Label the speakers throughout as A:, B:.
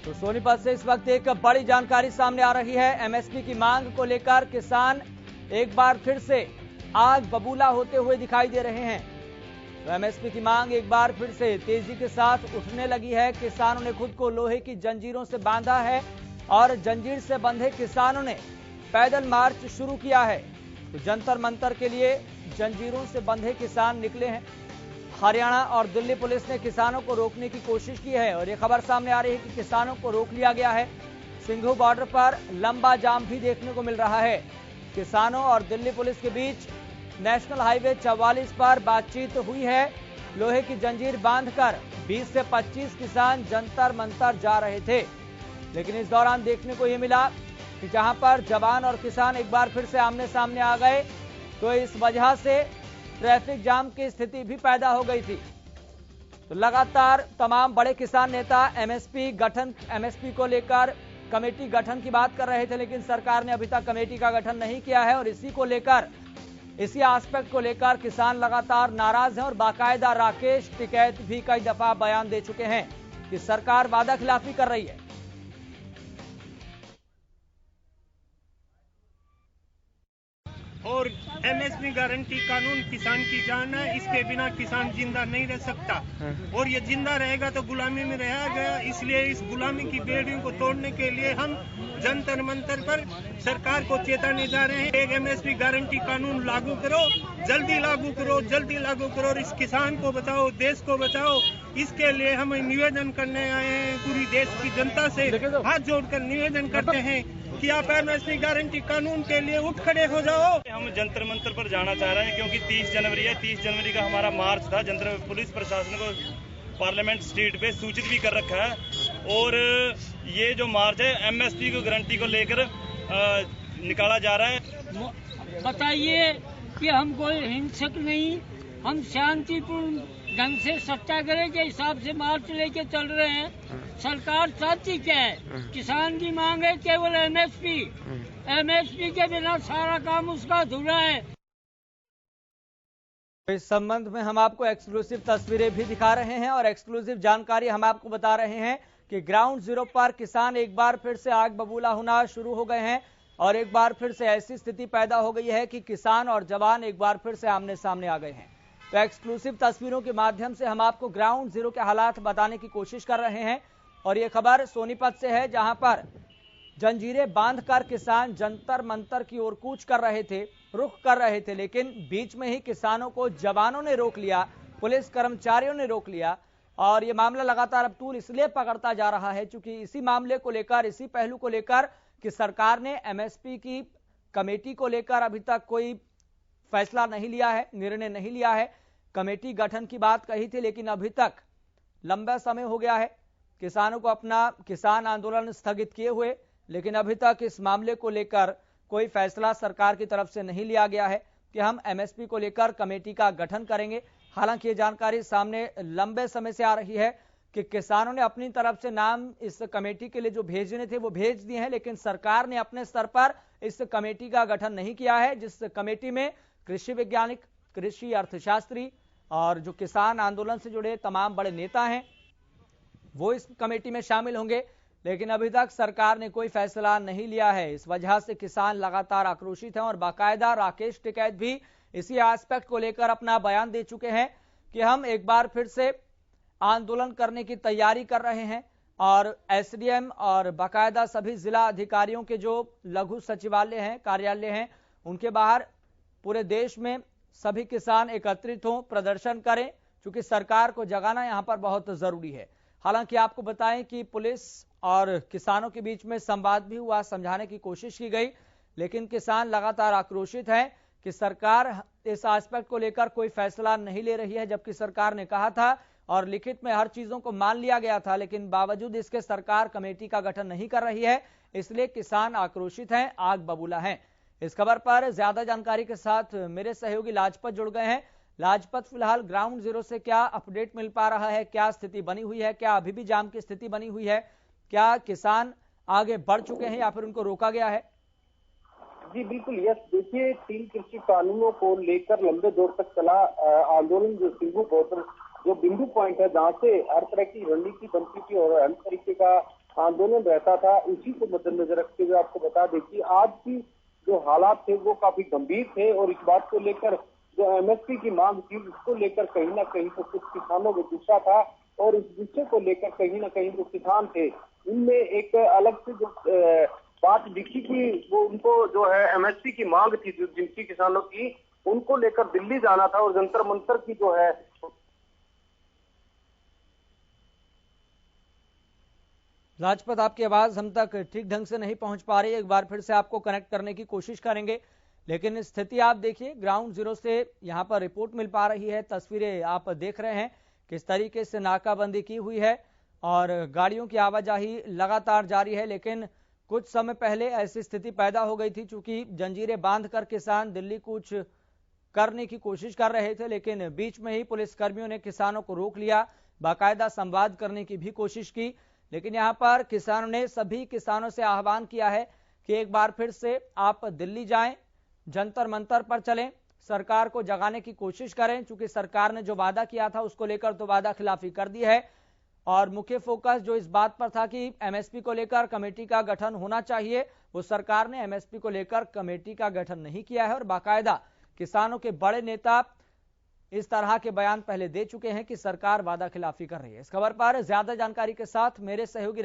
A: तो सोनीपत से इस वक्त एक बड़ी जानकारी सामने आ रही है। एमएसपी की मांग को लेकर किसान एक बार फिर से आग बबूला होते हुए दिखाई दे रहे हैं। तो एमएसपी की मांग एक बार फिर से तेजी के साथ उठने लगी है। किसानों ने खुद को लोहे की जंजीरों से बांधा है और जंजीर से बंधे किसानों ने पैदल मार्च शुरू किया है। तो जंतर मंतर के लिए जंजीरों से बंधे किसान निकले हैं। हरियाणा और दिल्ली पुलिस ने किसानों को रोकने की कोशिश की है और ये खबर सामने आ रही है कि किसानों को रोक लिया गया है। सिंघू बॉर्डर पर लंबा जाम भी देखने को मिल रहा है। किसानों और दिल्ली पुलिस के बीच नेशनल हाईवे 44 पर बातचीत हुई है। लोहे की जंजीर बांधकर 20 से 25 किसान जंतर मंतर जा रहे थे, लेकिन इस दौरान देखने को यह मिला कि जहां पर जवान और किसान एक बार फिर से आमने सामने आ गए, तो इस वजह से ट्रैफिक जाम की स्थिति भी पैदा हो गई थी। तो लगातार तमाम बड़े किसान नेता एमएसपी को लेकर कमेटी गठन की बात कर रहे थे, लेकिन सरकार ने अभी तक कमेटी का गठन नहीं किया है और इसी एस्पेक्ट को लेकर किसान लगातार नाराज हैं और बाकायदा राकेश टिकैत भी कई दफा बयान दे चुके हैं कि सरकार वादा खिलाफी कर रही है।
B: और एमएसपी गारंटी कानून किसान की जान है, इसके बिना किसान जिंदा नहीं रह सकता और ये जिंदा रहेगा तो गुलामी में रहा गया। इसलिए इस गुलामी की बेड़ियों को तोड़ने के लिए हम जंतर मंतर पर सरकार को चेताने जा रहे हैं। एक एमएसपी गारंटी कानून लागू करो, जल्दी लागू करो, जल्दी लागू करो और इस किसान को बचाओ, देश को बचाओ। इसके लिए हम निवेदन करने आए हैं, पूरी देश की जनता से हाथ जोड़कर निवेदन करते हैं कि आप एमएसपी गारंटी कानून के लिए उठ खड़े हो जाओ। हम जंतर मंतर पर जाना चाह रहे हैं क्योंकि 30 जनवरी है। 30 जनवरी का हमारा मार्च था। जंतर पुलिस प्रशासन को पार्लियामेंट स्ट्रीट पे सूचित भी कर रखा है और ये जो मार्च है एमएसपी की गारंटी को लेकर निकाला जा रहा है।
C: बताइए कि हम कोई हिंसक नहीं, हम शांतिपूर्ण ढंग से सत्याग्रह के हिसाब से मार्च लेके चल रहे हैं। सरकार चाहती क्या है? किसान की मांग है केवल एमएसपी। एमएसपी के बिना सारा काम उसका अधूरा है।
A: इस संबंध में हम आपको एक्सक्लूसिव तस्वीरें भी दिखा रहे हैं और एक्सक्लूसिव जानकारी हम आपको बता रहे हैं कि ग्राउंड जीरो पर किसान एक बार फिर से आग बबूला होना शुरू हो गए हैं और एक बार फिर से ऐसी स्थिति पैदा हो गई है कि किसान और जवान एक बार फिर से आमने सामने आ गए हैं। तो एक्सक्लूसिव तस्वीरों के माध्यम से हम आपको ग्राउंड जीरो के हालात बताने की कोशिश कर रहे हैं और ये खबर सोनीपत से है, जहां पर जंजीरें बांधकर किसान जंतर मंतर की ओर कूच कर रहे थे, रुख कर रहे थे, लेकिन बीच में ही किसानों को जवानों ने रोक लिया, पुलिस कर्मचारियों ने रोक लिया और ये मामला लगातार अब तूल इसलिए पकड़ता जा रहा है क्योंकि इसी मामले को लेकर, इसी पहलू को लेकर कि सरकार ने एमएसपी की कमेटी को लेकर अभी तक कोई फैसला नहीं लिया है, निर्णय नहीं लिया है। कमेटी गठन की बात कही थी, लेकिन अभी तक लंबा समय हो गया है किसानों को अपना किसान आंदोलन स्थगित किए हुए, लेकिन अभी तक इस मामले को लेकर कोई फैसला सरकार की तरफ से नहीं लिया गया है कि हम एमएसपी को लेकर कमेटी का गठन करेंगे। हालांकि ये जानकारी सामने लंबे समय से आ रही है कि किसानों ने अपनी तरफ से नाम इस कमेटी के लिए जो भेजने थे वो भेज दिए हैं, लेकिन सरकार ने अपने स्तर पर इस कमेटी का गठन नहीं किया है, जिस कमेटी में कृषि वैज्ञानिक, कृषि अर्थशास्त्री और जो किसान आंदोलन से जुड़े तमाम बड़े नेता हैं वो इस कमेटी में शामिल होंगे, लेकिन अभी तक सरकार ने कोई फैसला नहीं लिया है। इस वजह से किसान लगातार आक्रोशित हैं और बाकायदा राकेश टिकैत भी इसी एस्पेक्ट को लेकर अपना बयान दे चुके हैं कि हम एक बार फिर से आंदोलन करने की तैयारी कर रहे हैं और एसडीएम और बाकायदा सभी जिला अधिकारियों के जो लघु सचिवालय हैं, कार्यालय हैं, उनके बाहर पूरे देश में सभी किसान एकत्रित हों, प्रदर्शन करें, क्योंकि सरकार को जगाना यहां पर बहुत जरूरी है। हालांकि आपको बताएं कि पुलिस और किसानों के बीच में संवाद भी हुआ, समझाने की कोशिश की गई, लेकिन किसान लगातार आक्रोशित हैं कि सरकार इस एस्पेक्ट को लेकर कोई फैसला नहीं ले रही है, जबकि सरकार ने कहा था और लिखित में हर चीजों को मान लिया गया था, लेकिन बावजूद इसके सरकार कमेटी का गठन नहीं कर रही है, इसलिए किसान आक्रोशित हैं, आग बबूला हैं। इस खबर पर ज्यादा जानकारी के साथ मेरे सहयोगी लाजपत जुड़ गए हैं। लाजपत, फिलहाल ग्राउंड जीरो से क्या अपडेट मिल पा रहा है, क्या स्थिति बनी हुई है, क्या अभी भी जाम की स्थिति बनी हुई है, क्या किसान आगे बढ़ चुके हैं या फिर उनको रोका गया है?
D: जी बिल्कुल, यस। देखिए, 3 कृषि कानूनों को लेकर लंबे दौर तक चला आंदोलन जो सिंघू बॉर्डर जो बिंदु पॉइंट है, जहाँ से हर तरह की रणनीति बनती थी और हर तरीके का आंदोलन रहता था। उसी को मद्देनजर रखते हुए आपको बता दें कि आज की जो हालात थे वो काफी गंभीर थे और इस बात को लेकर जो एमएसपी की मांग थी उसको लेकर कहीं ना कहीं तो कुछ किसानों में गुस्सा था और इस गुस्से को लेकर कहीं ना कहीं जो किसान थे उनमें एक अलग से जो बात दिखी कि वो उनको जो है एमएसपी की मांग थी जो जिनकी किसानों की उनको लेकर दिल्ली जाना था और जंतर मंतर की जो है
A: लाजपत, आपकी आवाज हम तक ठीक ढंग से नहीं पहुंच पा रही है। एक बार फिर से आपको कनेक्ट करने की कोशिश करेंगे, लेकिन स्थिति आप देखिए ग्राउंड जीरो से यहां पर रिपोर्ट मिल पा रही है। तस्वीरें आप देख रहे हैं किस तरीके से नाकाबंदी की हुई है और गाड़ियों की आवाजाही लगातार जारी है। लेकिन कुछ समय पहले ऐसी स्थिति पैदा हो गई थी, चूंकि जंजीरें बांधकर किसान दिल्ली कुछ करने की कोशिश कर रहे थे, लेकिन बीच में ही पुलिसकर्मियों ने किसानों को रोक लिया, बाकायदा संवाद करने की भी कोशिश की। लेकिन यहां पर किसानों ने सभी किसानों से आह्वान किया है कि एक बार फिर से आप दिल्ली जाएं, जंतर मंतर पर चलें, सरकार को जगाने की कोशिश करें, क्योंकि सरकार ने जो वादा किया था उसको लेकर तो वादा खिलाफी कर दी है। और मुख्य फोकस जो इस बात पर था कि एमएसपी को लेकर कमेटी का गठन होना चाहिए, वो सरकार ने एमएसपी को लेकर कमेटी का गठन नहीं किया है और बाकायदा किसानों के बड़े नेता इस तरह के बयान पहले दे चुके हैं कि सरकार वादा खिलाफी कर रही है। इस खबर पर ज्यादा जानकारी के साथ मेरे सहयोगी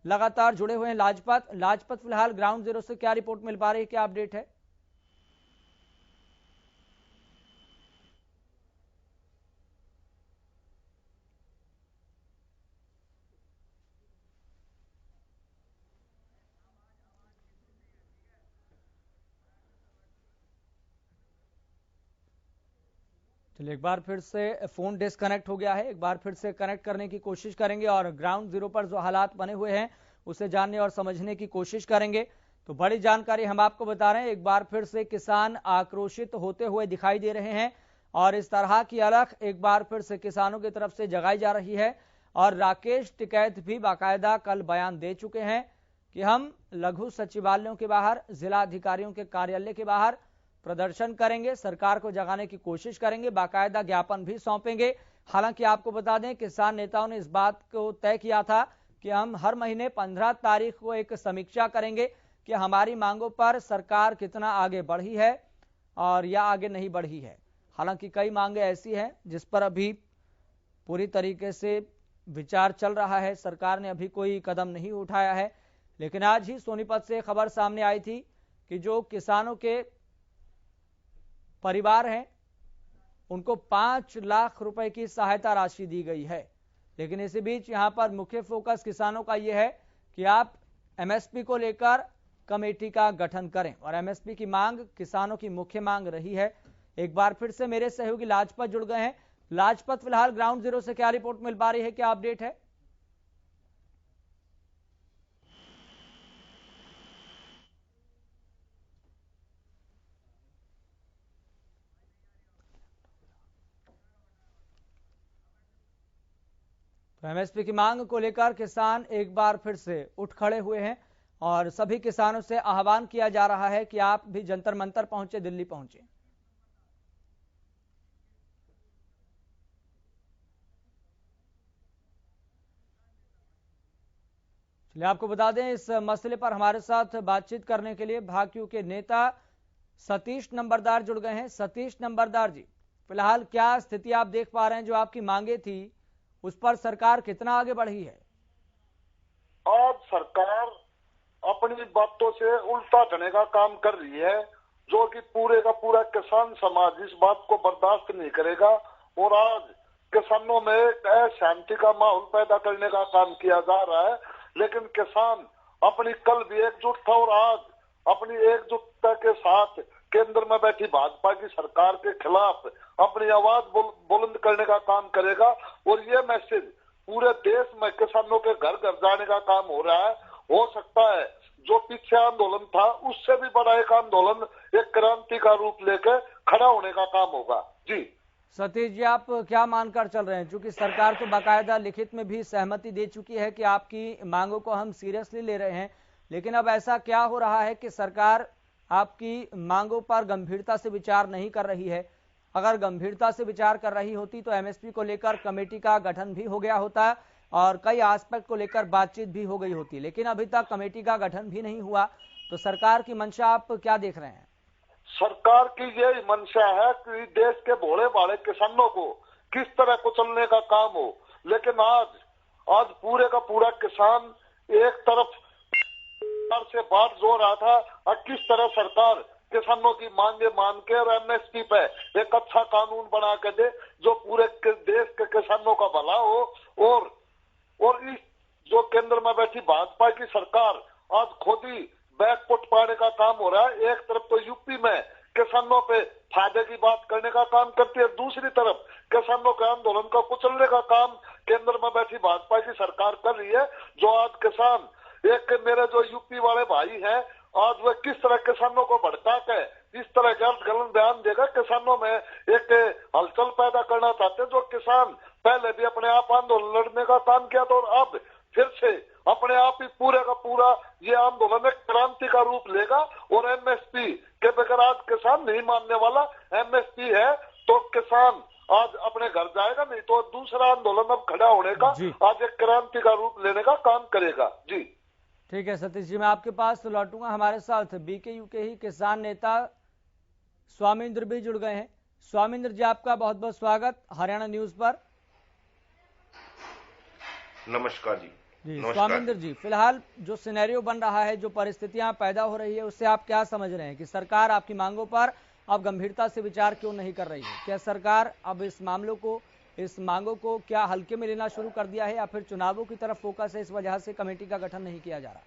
A: लगातार जुड़े हुए हैं लाजपत, फिलहाल ग्राउंड जीरो से क्या रिपोर्ट मिल पा रही है, क्या अपडेट है? चलिए, एक बार फिर से फोन डिस्कनेक्ट हो गया है, एक बार फिर से कनेक्ट करने की कोशिश करेंगे और ग्राउंड जीरो पर जो हालात बने हुए हैं उसे जानने और समझने की कोशिश करेंगे। तो बड़ी जानकारी हम आपको बता रहे हैं, एक बार फिर से किसान आक्रोशित होते हुए दिखाई दे रहे हैं और इस तरह की अलख एक बार फिर से किसानों की तरफ से जगाई जा रही है। और राकेश टिकैत भी बाकायदा कल बयान दे चुके हैं कि हम लघु सचिवालयों के बाहर, जिला अधिकारियों के कार्यालय के बाहर प्रदर्शन करेंगे, सरकार को जगाने की कोशिश करेंगे, बाकायदा ज्ञापन भी सौंपेंगे। हालांकि आपको बता दें, किसान नेताओं ने इस बात को तय किया था कि हम हर महीने 15 तारीख को एक समीक्षा करेंगे कि हमारी मांगों पर सरकार कितना आगे बढ़ी है और या आगे नहीं बढ़ी है। हालांकि कई मांगे ऐसी हैं जिस पर अभी पूरी तरीके से विचार चल रहा है, सरकार ने अभी कोई कदम नहीं उठाया है। लेकिन आज ही सोनीपत से खबर सामने आई थी कि जो किसानों के परिवार हैं उनको 5 लाख रुपए की सहायता राशि दी गई है। लेकिन इसी बीच यहां पर मुख्य फोकस किसानों का यह है कि आप एमएसपी को लेकर कमेटी का गठन करें और एमएसपी की मांग किसानों की मुख्य मांग रही है। एक बार फिर से मेरे सहयोगी लाजपत जुड़ गए हैं। लाजपत, फिलहाल ग्राउंड जीरो से क्या रिपोर्ट मिल पा रही है, क्या अपडेट है? तो एमएसपी की मांग को लेकर किसान एक बार फिर से उठ खड़े हुए हैं और सभी किसानों से आह्वान किया जा रहा है कि आप भी जंतर मंतर पहुंचे, दिल्ली पहुंचे। चलिए, आपको बता दें, इस मसले पर हमारे साथ बातचीत करने के लिए भाकियू के नेता सतीश नंबरदार जुड़ गए हैं। सतीश नंबरदार जी, फिलहाल क्या स्थिति आप देख पा रहे हैं? जो आपकी मांगे थी उस पर सरकार कितना आगे बढ़ी है?
E: आज सरकार अपनी बातों से उल्टा धने का काम कर रही है, जो कि पूरे का पूरा किसान समाज इस बात को बर्दाश्त नहीं करेगा। और आज किसानों में अशांति का माहौल पैदा करने का काम किया जा रहा है। लेकिन किसान अपनी कल भी एकजुट था और आज अपनी एकजुटता के साथ केंद्र में बैठी भाजपा की सरकार के खिलाफ अपनी आवाज बुलंद करने का काम करेगा। और ये मैसेज पूरे देश में किसानों के घर घर जाने का काम हो रहा है। हो सकता है जो पीछे आंदोलन था उससे भी बड़ा एक आंदोलन, एक क्रांति का रूप लेकर खड़ा होने का काम होगा। जी
A: सतीश जी, आप क्या मानकर चल रहे हैं? क्योंकि सरकार तो बाकायदा लिखित में भी सहमति दे चुकी है कि आपकी मांगों को हम सीरियसली ले रहे हैं, लेकिन अब ऐसा क्या हो रहा है कि सरकार आपकी मांगों पर गंभीरता से विचार नहीं कर रही है? अगर गंभीरता से विचार कर रही होती तो एमएसपी को लेकर कमेटी का गठन भी हो गया होता। और कई एस्पेक्ट को लेकर बातचीत भी हो गई होती, लेकिन अभी तक कमेटी का गठन भी नहीं हुआ। तो सरकार की मंशा आप क्या देख रहे हैं?
E: सरकार की यही मंशा है कि देश के भोले भाले किसानों को किस तरह कुचलने का काम हो, लेकिन आज पूरे का पूरा किसान एक तरफ से बात जो रहा था, और किस तरह सरकार किसानों की मांगे मान के और एमएसपी पे एक अच्छा कानून बना के दे जो पूरे देश के किसानों का भला हो। और इस जो केंद्र में बैठी भाजपा की सरकार आज खुद ही बैकफुट पाने का काम हो रहा है। एक तरफ तो यूपी में किसानों पे फायदे की बात करने का काम करती है, दूसरी तरफ किसानों के आंदोलन को कुचलने का काम केंद्र में बैठी भाजपा की सरकार कर रही है। जो आज किसान, एक मेरे जो यूपी वाले भाई हैं, आज वह किस तरह किसानों को भड़का के इस तरह गलत बयान देगा, किसानों में एक हलचल पैदा करना चाहते हैं। जो किसान पहले भी अपने आप आंदोलन लड़ने का काम किया था और अब फिर से अपने आप ही पूरे का पूरा ये आंदोलन एक क्रांति का रूप लेगा। और एमएसपी के बगैर आज किसान नहीं मानने वाला, एमएसपी है तो किसान आज अपने घर जाएगा, नहीं तो दूसरा आंदोलन अब खड़ा होने का आज एक क्रांति का रूप लेने का काम करेगा। जी
A: ठीक है सतीश जी, मैं आपके पास लौटूंगा। हमारे साथ बीकेयू के ही किसान नेता स्वामिंद्र भी जुड़ गए हैं। स्वामिंद्र जी, आपका बहुत बहुत स्वागत हरियाणा न्यूज पर।
F: नमस्कार जी।
A: स्वामिंद्र जी, फिलहाल जो सिनेरियो बन रहा है, जो परिस्थितियां पैदा हो रही है, उससे आप क्या समझ रहे हैं कि सरकार आपकी मांगों पर अब गंभीरता से विचार क्यों नहीं कर रही है? क्या सरकार अब इस मांगों को क्या हल्के में लेना शुरू कर दिया है, या फिर चुनावों की तरफ फोकस है, इस वजह से कमेटी का गठन नहीं किया जा रहा?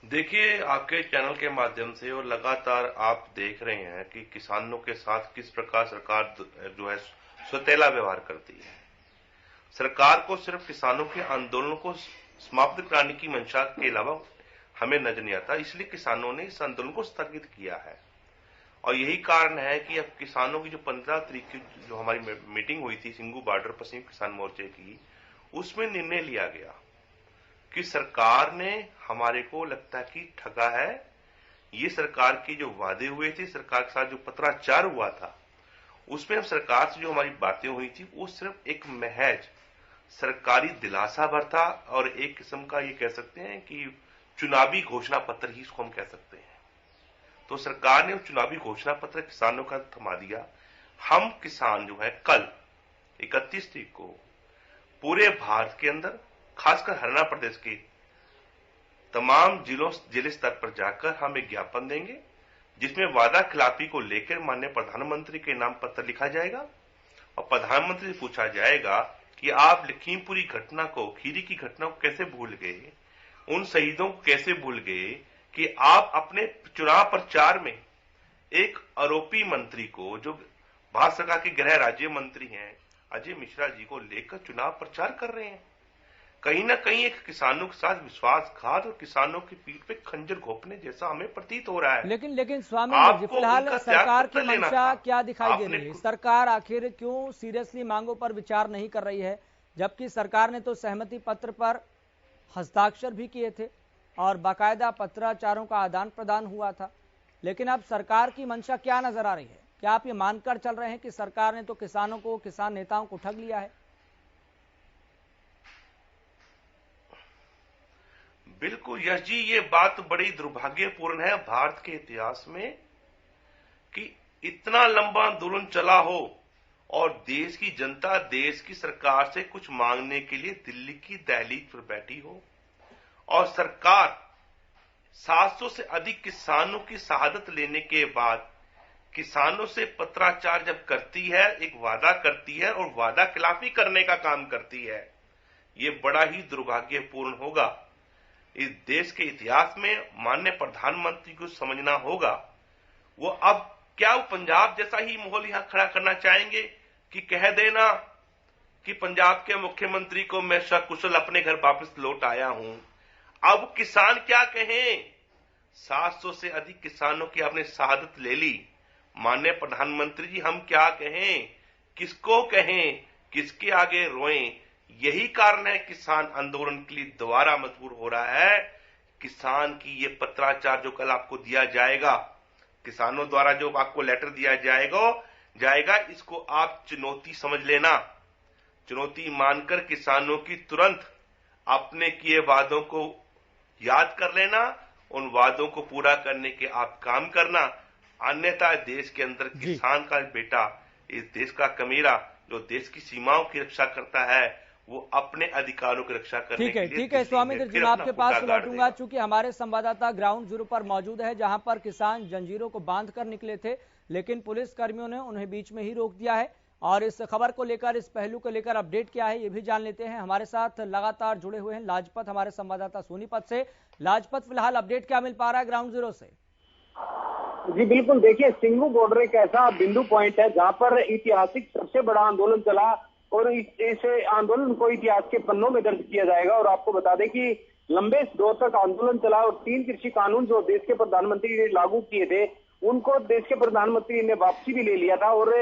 F: देखिए, आपके चैनल के माध्यम से और लगातार आप देख रहे हैं कि किसानों के साथ किस प्रकार सरकार जो है सौतेला व्यवहार करती है। सरकार को सिर्फ किसानों के आंदोलन को समाप्त कराने की मंशा के अलावा हमें नजर नहीं आता, इसलिए किसानों ने इस आंदोलन को स्थगित किया है। और यही कारण है कि अब किसानों की जो 15 तारीख की जो हमारी मीटिंग हुई थी सिंगू बॉर्डर पश्चिम किसान मोर्चे की, उसमें निर्णय लिया गया कि सरकार ने हमारे को लगता है कि ठगा है। ये सरकार के जो वादे हुए थे, सरकार के साथ जो पत्राचार हुआ था, उसमें सरकार से जो हमारी बातें हुई थी वो सिर्फ एक महज सरकारी दिलासा भर था और एक किस्म का ये कह सकते हैं कि चुनावी घोषणा पत्र ही इसको हम कह सकते हैं। तो सरकार ने उस चुनावी घोषणा पत्र किसानों का थमा दिया। हम किसान जो है कल 31 तारीख को पूरे भारत के अंदर, खासकर हरियाणा प्रदेश के तमाम जिले स्तर पर जाकर हम एक ज्ञापन देंगे जिसमें वादा खिलाफी को लेकर माननीय प्रधानमंत्री के नाम पत्र लिखा जाएगा और प्रधानमंत्री से पूछा जाएगा कि आप लखीमपुरी घटना को, खीरी की घटना को कैसे भूल गए, उन शहीदों को कैसे भूल गए कि आप अपने चुनाव प्रचार में एक आरोपी मंत्री को, जो भारत सरकार के गृह राज्य मंत्री हैं अजय मिश्रा जी को लेकर चुनाव प्रचार कर रहे हैं। कहीं ना कहीं एक किसानों के साथ विश्वासघात और किसानों की पीठ पे खंजर घोंपने जैसा हमें प्रतीत हो रहा है।
A: लेकिन स्वामी जी, फिलहाल सरकार की मंशा क्या दिखाई दे रही है? सरकार आखिर क्यों सीरियसली मांगों पर विचार नहीं कर रही है, जबकि सरकार ने तो सहमति पत्र पर हस्ताक्षर भी किए थे और बाकायदा पत्राचारों का आदान प्रदान हुआ था, लेकिन अब सरकार की मंशा क्या नजर आ रही है? क्या आप ये मानकर चल रहे हैं कि सरकार ने तो किसानों को, किसान नेताओं को ठग लिया है?
F: बिल्कुल यश जी, ये बात बड़ी दुर्भाग्यपूर्ण है भारत के इतिहास में कि इतना लंबा आंदोलन चला हो और देश की जनता देश की सरकार से कुछ मांगने के लिए दिल्ली की दहलीज पर बैठी हो और सरकार 700 से अधिक किसानों की शहादत लेने के बाद किसानों से पत्राचार जब करती है, एक वादा करती है और वादा खिलाफी करने का काम करती है, ये बड़ा ही दुर्भाग्यपूर्ण होगा। इस देश के इतिहास में माननीय प्रधानमंत्री को समझना होगा, वो अब क्या वो पंजाब जैसा ही माहौल यहां खड़ा करना चाहेंगे कि कह देना कि पंजाब के मुख्यमंत्री को मैं सकुशल अपने घर वापस लौट आया हूं। अब किसान क्या कहें? 700 से अधिक किसानों की आपने शहादत ले ली। माननीय प्रधानमंत्री जी, हम क्या कहें, किसको कहें, किसके आगे रोएं? यही कारण है किसान आंदोलन के लिए दोबारा मजबूर हो रहा है। किसान की ये पत्राचार जो कल आपको दिया जाएगा, किसानों द्वारा जो आपको लेटर दिया जाएगा, जाएगा, इसको आप चुनौती समझ लेना। चुनौती मानकर किसानों की तुरंत अपने किए वादों को याद कर लेना, उन वादों को पूरा करने के आप काम करना, अन्यथा देश के अंदर किसान का बेटा, इस देश का कमीरा जो देश की सीमाओं की रक्षा करता है, वो अपने अधिकारों की रक्षा करने के लिए।
A: ठीक है स्वामींद्र जी, मैं आपके पास लौटूंगा, चूंकि हमारे संवाददाता ग्राउंड जीरो पर मौजूद है, जहां पर किसान जंजीरों को बांध कर निकले थे, लेकिन पुलिस कर्मियों ने उन्हें बीच में ही रोक दिया है। और इस खबर को लेकर, इस पहलू को लेकर अपडेट क्या है, ये भी जान लेते हैं। हमारे साथ लगातार जुड़े हुए हैं लाजपत, हमारे संवाददाता सोनीपत से। लाजपत, फिलहाल अपडेट क्या मिल पा रहा है ग्राउंड जीरो से?
D: जी बिल्कुल, देखिए सिंघू बॉर्डर एक ऐसा बिंदु पॉइंट है जहां पर ऐतिहासिक सबसे बड़ा आंदोलन चला और इस आंदोलन को इतिहास के पन्नों में दर्ज किया जाएगा। और आपको बता दें कि लंबे दौर तक आंदोलन चला और 3 कृषि कानून जो देश के प्रधानमंत्री ने लागू किए थे, उनको देश के प्रधानमंत्री ने वापसी भी ले लिया था। और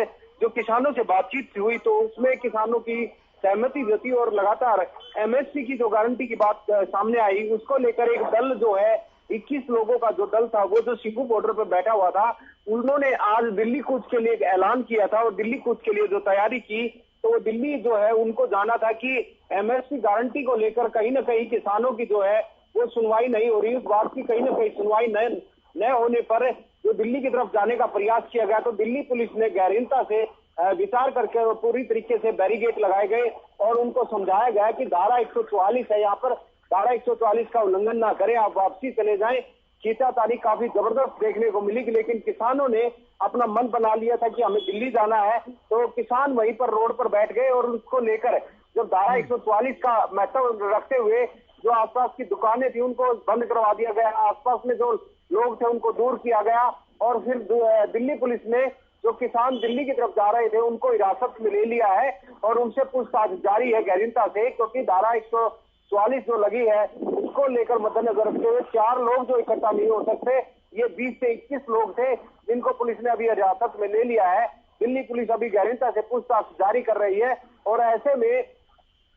D: जो किसानों से बातचीत हुई तो उसमें किसानों की सहमति जती और लगातार एमएसपी की जो गारंटी की बात सामने आई, उसको लेकर एक दल जो है 21 लोगों का जो दल था, वो जो सिंघू बॉर्डर पर बैठा हुआ था, उन्होंने आज दिल्ली कूच के लिए एक ऐलान किया था। और दिल्ली कूच के लिए जो तैयारी की, तो वो दिल्ली जो है उनको जाना था कि एमएसपी गारंटी को लेकर कहीं ना कहीं किसानों की जो है वो सुनवाई नहीं हो रही। उस बात की कहीं ना कहीं सुनवाई न होने पर जो दिल्ली की तरफ जाने का प्रयास किया गया, तो दिल्ली पुलिस ने गहरीनता से विचार करके पूरी तरीके से बैरिकेड लगाए गए और उनको समझाया गया कि धारा 144 है, यहाँ पर धारा 144 का उल्लंघन ना करें, आप वापसी चले जाएं। खींचातानी काफी जबरदस्त देखने को मिली, लेकिन किसानों ने अपना मन बना लिया था कि हमें दिल्ली जाना है, तो किसान वहीं पर रोड पर बैठ गए। और उसको लेकर जब धारा 144 का महत्व रखते हुए जो आसपास की दुकानें थी उनको बंद करवा दिया गया, आसपास में जो लोग थे उनको दूर किया गया। और फिर दिल्ली पुलिस ने जो किसान दिल्ली की तरफ जा रहे थे उनको हिरासत में ले लिया है और उनसे पूछताछ जारी है गहरीनता से, क्योंकि धारा 144 जो लगी है उसको लेकर मद्देनजर रखते हुए 4 लोग जो इकट्ठा नहीं हो सकते, ये 20 से 21 लोग थे जिनको पुलिस ने अभी हिरासत में ले लिया है। दिल्ली पुलिस अभी गहरीनता से पूछताछ जारी कर रही है और ऐसे में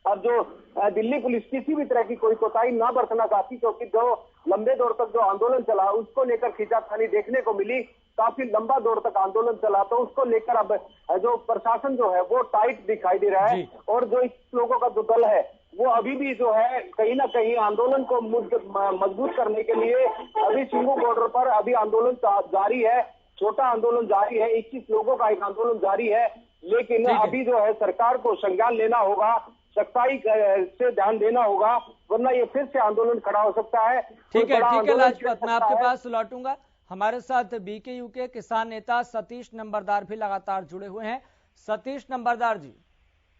D: अब जो दिल्ली पुलिस किसी भी तरह की कोई कोताही ना बरतना चाहती, क्योंकि जो लंबे दौर तक जो आंदोलन चला उसको लेकर खींचातानी देखने को मिली, काफी लंबा दौर तक आंदोलन चला, तो उसको लेकर अब जो प्रशासन जो है वो टाइट दिखाई दे रहा है। और जो इस लोगों का जो दल है वो अभी भी जो है कहीं ना कहीं आंदोलन को मजबूत करने के लिए अभी सिंघू बॉर्डर पर अभी आंदोलन जारी है, छोटा आंदोलन जारी है, 21 लोगों का एक आंदोलन जारी है। लेकिन अभी जो है सरकार को संज्ञान लेना होगा, सख्ताई से ध्यान देना होगा, वरना ये फिर से आंदोलन खड़ा हो सकता है।
A: ठीक है लाजपत, मैं आपके पास लौटूंगा। हमारे साथ बीकेयू के किसान नेता सतीश नंबरदार भी लगातार जुड़े हुए हैं। सतीश नंबरदार जी,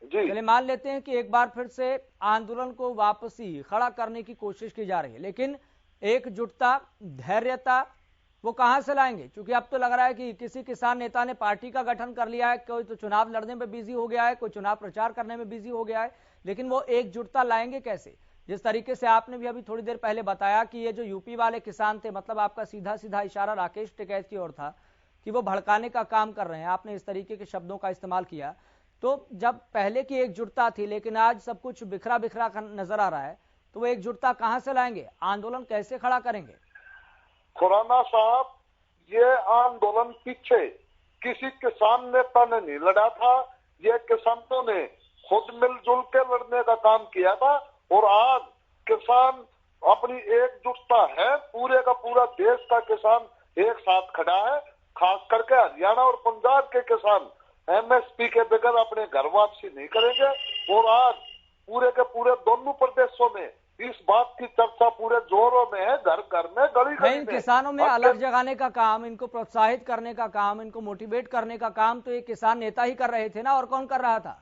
A: चलिए मान लेते हैं कि एक बार फिर से आंदोलन को वापसी खड़ा करने की कोशिश की जा रही है, लेकिन एकजुटता, धैर्यता वो कहां से लाएंगे? क्योंकि अब तो लग रहा है कि किसी किसान नेता ने पार्टी का गठन कर लिया है, कोई तो चुनाव लड़ने में बिजी हो गया है, कोई चुनाव प्रचार करने में बिजी हो गया है, लेकिन वो एकजुटता लाएंगे कैसे? जिस तरीके से आपने भी अभी थोड़ी देर पहले बताया कि ये जो यूपी वाले किसान थे, मतलब आपका सीधा सीधा इशारा राकेश टिकैत की ओर था कि वो भड़काने का काम कर रहे हैं, आपने इस तरीके के शब्दों का इस्तेमाल किया। तो जब पहले की एकजुटता थी लेकिन आज सब कुछ बिखरा बिखरा नजर आ रहा है, तो वो एकजुटता कहां से लाएंगे? आंदोलन कैसे खड़ा करेंगे?
E: खुराना साहब, ये आंदोलन पीछे किसी किसान नेता ने नहीं लड़ा था, ये किसानों ने खुद मिलजुल के लड़ने का काम किया था। और आज किसान अपनी एकजुटता है, पूरे का पूरा देश का किसान एक साथ खड़ा है। खास करके हरियाणा और पंजाब के किसान एमएसपी के बगैर अपने घर वापसी नहीं करेंगे। और आज पूरे के पूरे दोनों प्रदेशों में इस बात की चर्चा पूरे जोरों में है, घर घर में, गली गली में।
A: किसानों में अलग जगाने का काम, इनको प्रोत्साहित करने का काम, इनको मोटिवेट करने का काम तो ये किसान नेता ही कर रहे थे ना, और कौन कर रहा था?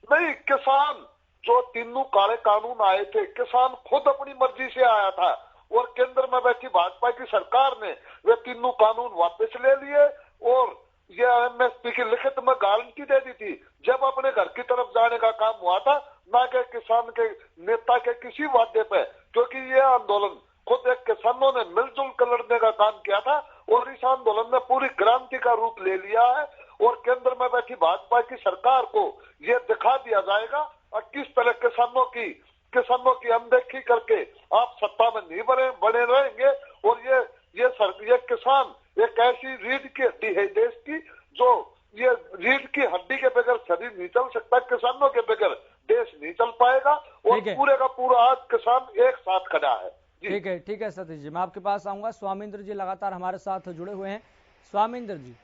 E: नहीं, किसान जो तीनों काले कानून आए थे, किसान खुद अपनी मर्जी से आया था और केंद्र में बैठी भाजपा की सरकार ने वे तीनों कानून वापस ले लिए और ये एमएसपी की लिखित में गारंटी दे दी थी। जब अपने घर की तरफ जाने का काम हुआ था, ना कि किसान के नेता के किसी वादे पे, क्योंकि ये आंदोलन खुद एक किसानों ने मिलजुल कर लड़ने का काम किया था और इस आंदोलन ने पूरी क्रांति का रूप ले लिया है। और केंद्र में बैठी भाजपा की सरकार को ये दिखा दिया जाएगा और किस तरह किसानों की अनदेखी करके आप सत्ता में नहीं बने रहेंगे। और ये किसान एक ऐसी रीढ़ की हड्डी है देश की, जो ये रीढ़ की हड्डी के बगैर शरीर नहीं चल सकता, किसानों के बगैर देश नहीं चल पाएगा। और पूरे का पूरा आज किसान एक साथ खड़ा है।
A: ठीक है सतीश जी, मैं आपके पास आऊंगा। स्वामिंद्र जी लगातार हमारे साथ जुड़े हुए हैं। स्वामिंद्र जी,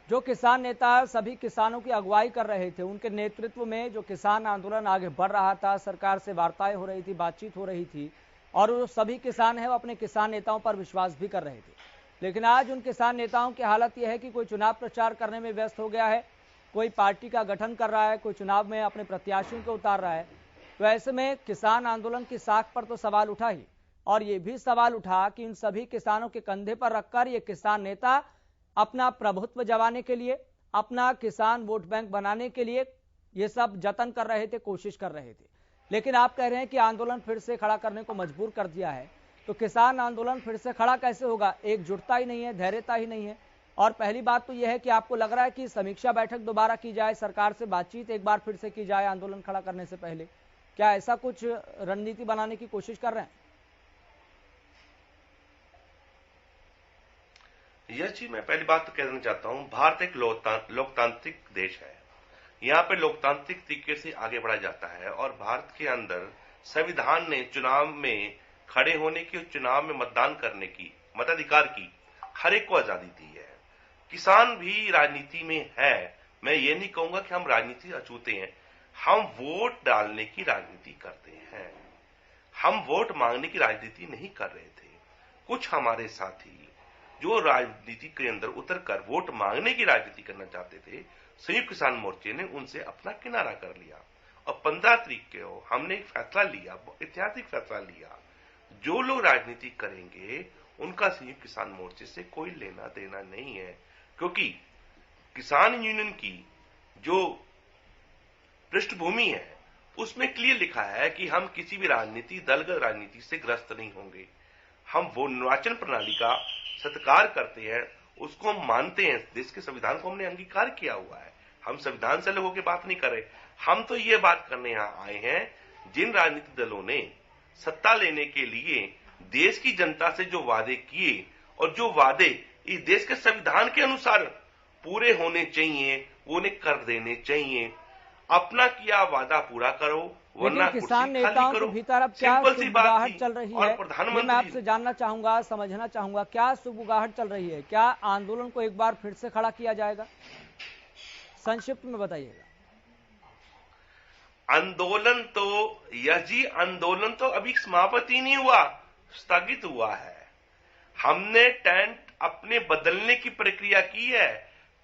A: जो किसान नेता सभी किसानों की अगुवाई कर रहे थे, उनके नेतृत्व में जो किसान आंदोलन आगे बढ़ रहा था, सरकार से वार्ताएं हो रही थी, बातचीत हो रही थी, और वो सभी किसान है वो अपने किसान नेताओं पर विश्वास भी कर रहे थे। लेकिन आज उन किसान नेताओं की हालत यह है कि कोई चुनाव प्रचार करने में व्यस्त हो गया है, कोई पार्टी का गठन कर रहा है, कोई चुनाव में अपने प्रत्याशियों को उतार रहा है। तो ऐसे में किसान आंदोलन की साख पर तो सवाल उठा ही, और ये भी सवाल उठा कि इन सभी किसानों के कंधे पर रखकर ये किसान नेता अपना प्रभुत्व जमाने के लिए, अपना किसान वोट बैंक बनाने के लिए ये सब जतन कर रहे थे, कोशिश कर रहे थे। लेकिन आप कह रहे हैं कि आंदोलन फिर से खड़ा करने को मजबूर कर दिया है, तो किसान आंदोलन फिर से खड़ा कैसे होगा? एकजुटता ही नहीं है, धैर्यता ही नहीं है। और पहली बात तो यह है कि आपको लग रहा है कि समीक्षा बैठक दोबारा की जाए, सरकार से बातचीत एक बार फिर से की जाए आंदोलन खड़ा करने से पहले। क्या ऐसा कुछ रणनीति बनाने की कोशिश कर रहे हैं?
F: यश जी, मैं पहली बात तो कहना चाहता हूं, भारत एक लोकतांत्रिक देश है। यहाँ पे लोकतांत्रिक तरीके से आगे बढ़ा जाता है, और भारत के अंदर संविधान ने चुनाव में खड़े होने की और चुनाव में मतदान करने की, मताधिकार की हर एक को आजादी दी है। किसान भी राजनीति में है। मैं ये नहीं कहूंगा कि हम राजनीति अछूते हैं, हम वोट डालने की राजनीति करते हैं। हम वोट मांगने की राजनीति नहीं कर रहे थे। कुछ हमारे साथी जो राजनीति के अंदर उतरकर वोट मांगने की राजनीति करना चाहते थे, संयुक्त किसान मोर्चे ने उनसे अपना किनारा कर लिया। और 15 तारीख को हमने एक फैसला लिया, ऐतिहासिक फैसला लिया, जो लोग राजनीति करेंगे उनका संयुक्त किसान मोर्चे से कोई लेना देना नहीं है। क्योंकि किसान यूनियन की जो पृष्ठभूमि है उसमें क्लियर लिखा है कि हम किसी भी राजनीति, दलगत राजनीति से ग्रस्त नहीं होंगे। हम वो निर्वाचन प्रणाली का सत्कार करते हैं, उसको हम मानते हैं। देश के संविधान को हमने अंगीकार किया हुआ है। हम संविधान से लोगों की बात नहीं कर रहे, हम तो ये बात करने यहां आए हैं, जिन राजनीतिक दलों ने सत्ता लेने के लिए देश की जनता से जो वादे किए, और जो वादे इस देश के संविधान के अनुसार पूरे होने चाहिए, वो उन्हें कर देने चाहिए। अपना किया वादा पूरा करो, वरना
A: किसान नेताओं के भीतर अब क्या सुगबुगाहट चल रही है, ये मैं आपसे जानना चाहूंगा, समझना चाहूंगा। क्या सुगबुगाहट चल रही है? क्या आंदोलन को एक बार फिर से खड़ा किया जाएगा? संक्षिप्त में बताइएगा।
F: आंदोलन तो अभी समाप्त ही नहीं हुआ, स्थगित हुआ है। हमने टेंट अपने बदलने की प्रक्रिया की है।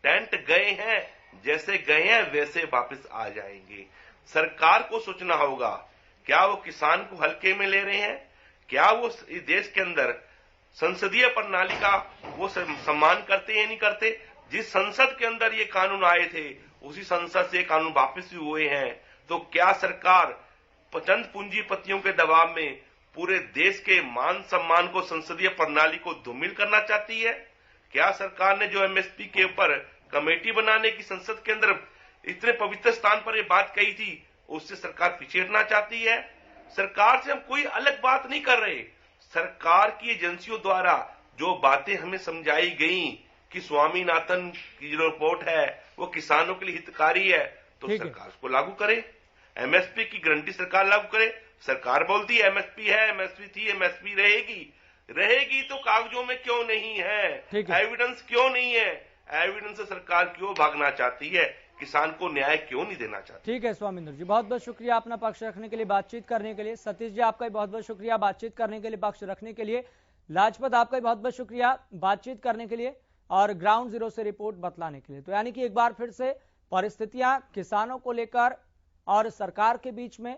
F: टेंट गए हैं, जैसे गए हैं वैसे वापस आ जाएंगे। सरकार को सोचना होगा, क्या वो किसान को हल्के में ले रहे हैं? क्या वो इस देश के अंदर संसदीय प्रणाली का वो सम्मान करते हैं, नहीं करते? जिस संसद के अंदर ये कानून आए थे, उसी संसद से कानून वापस भी हुए हैं। तो क्या सरकार चंद पूंजीपतियों के दबाव में पूरे देश के मान सम्मान को, संसदीय प्रणाली को धूमिल करना चाहती है? क्या सरकार ने जो एमएसपी के ऊपर कमेटी बनाने की संसद के अंदर इतने पवित्र स्थान पर ये बात कही थी, उससे सरकार पीछे हटना चाहती है? सरकार से हम कोई अलग बात नहीं कर रहे। सरकार की एजेंसियों द्वारा जो बातें हमें समझाई गई कि स्वामीनाथन की जो रिपोर्ट है वो किसानों के लिए हितकारी है, तो सरकार उसको लागू करे। एमएसपी की गारंटी सरकार लागू करे। सरकार बोलती है एमएसपी है, एमएसपी थी, एमएसपी रहेगी तो कागजों में क्यों नहीं है? एविडेंस क्यों नहीं है? एविडेंस से सरकार क्यों भागना चाहती है? किसान को न्याय क्यों नहीं देना चाहती?
A: ठीक है स्वामिंद्र जी, बहुत बहुत शुक्रिया अपना पक्ष रखने के लिए, बातचीत करने के लिए। सतीश जी, आपका भी बहुत बहुत शुक्रिया बातचीत करने के लिए, पक्ष रखने के लिए। लाजपत, आपका भी बहुत बहुत शुक्रिया बातचीत करने के लिए और ग्राउंड जीरो से रिपोर्ट बतलाने के लिए। तो यानी कि एक बार फिर से परिस्थितियां किसानों को लेकर और सरकार के बीच में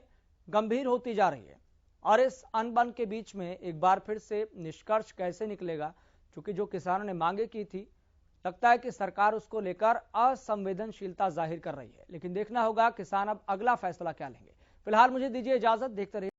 A: गंभीर होती जा रही है, और इस अनबन के बीच में एक बार फिर से निष्कर्ष कैसे निकलेगा, क्योंकि जो किसानों ने मांगे की थी, लगता है कि सरकार उसको लेकर असंवेदनशीलता जाहिर कर रही है। लेकिन देखना होगा किसान अब अगला फैसला क्या लेंगे। फिलहाल मुझे दीजिए इजाजत, देखते रहिए।